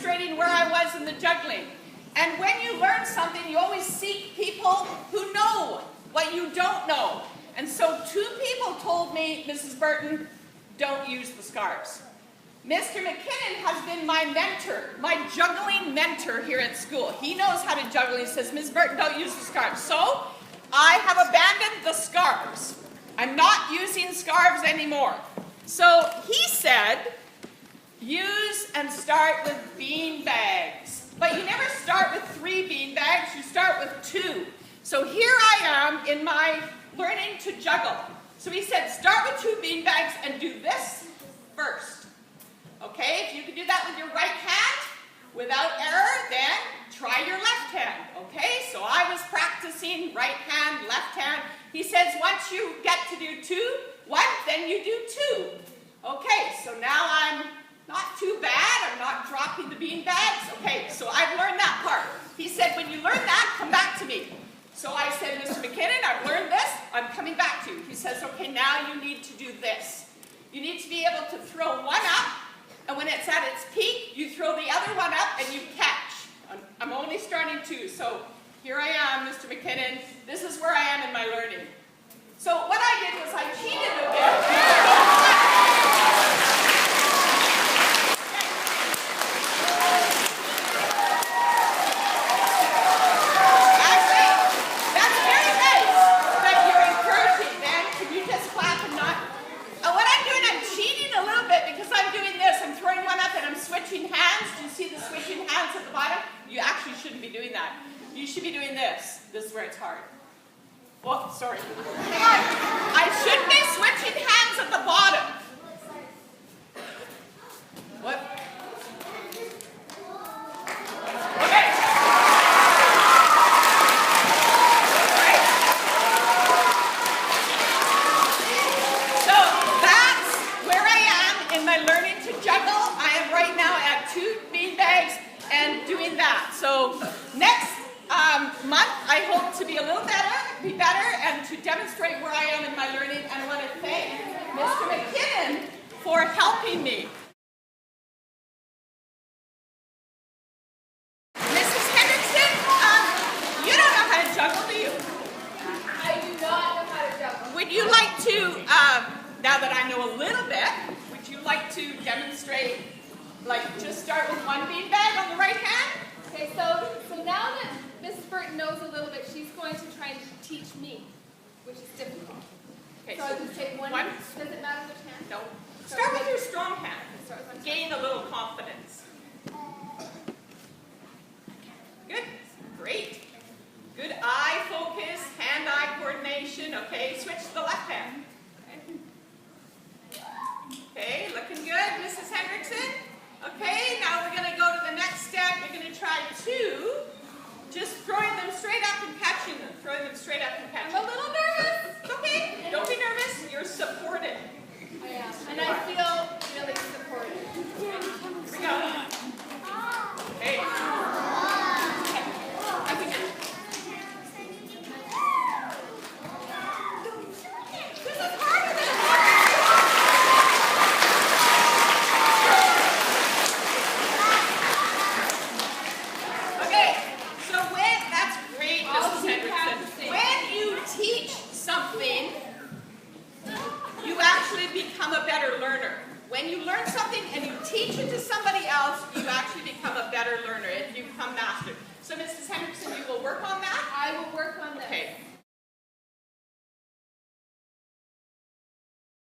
demonstrating where I was in the juggling. And when you learn something, you always seek people who know what you don't know. And so 2 people told me, Mrs. Burton, don't use the scarves. Mr. McKinnon has been my mentor, my juggling mentor here at school. He knows how to juggle. He says, Ms. Burton, don't use the scarves. So I have abandoned the scarves. I'm not using scarves anymore. So he said, use and start with bean bags. But you never start with 3 bean bags, you start with 2. So here I am in my learning to juggle. So he said, start with 2 bean bags and do this first. Okay, if you can do that with your right hand without error, then try your left hand. Okay, so I was practicing right hand, left hand. He says once you get to do 1, then you do 2. Okay, so now I'm not too bad. I'm not dropping the bean bags. Okay, so I've learned that part. He said, when you learn that, come back to me. So I said, Mr. McKinnon, I've learned this. I'm coming back to you. He says, okay, now you need to do this. You need to be able to throw one up, and when it's at its peak, you throw the other one up and you catch. I'm only starting 2, so here I am, Mr. McKinnon. This is where I am in my learning. So what I did was I cheated a bit. Switching hands, do you see the switching hands at the bottom? You actually shouldn't be doing that. You should be doing this. This is where it's hard. Oh, sorry. Hang on. I should be switching hands at the bottom. What? Okay. Right. So that's where I am in my learning to juggle. Right now at 2 bean bags and doing that. So next month I hope to be a little better and to demonstrate where I am in my learning, and I want to thank Mr. McKinnon for helping me. Mrs. Hendrickson, you don't know how to juggle, do you? I do not know how to juggle. Would you like to, now that I know a little bit, would you like to demonstrate? Like, just start with 1 bean bag on the right hand? Okay, so now that Mrs. Burton knows a little bit, she's going to try and teach me, which is difficult. Okay, so I'll just take one. Does it matter which hand? No. Start with your strong hand. Gain a little confidence. Good. Great. Good eye focus, hand-eye coordination. Okay, switch to the left hand. Okay, looking good, Mrs. Hendrickson. Okay, now we're going to go to the next step. We're going to try 2. Just throwing them straight up and catching them. Throwing them straight up and catching them. I'm a little nervous. It's okay. Don't be nervous. You're supported. I am. And I feel really supported. Here we go. Okay. I think this is harder than it was. Become a better learner. When you learn something and you teach it to somebody else, you actually become a better learner.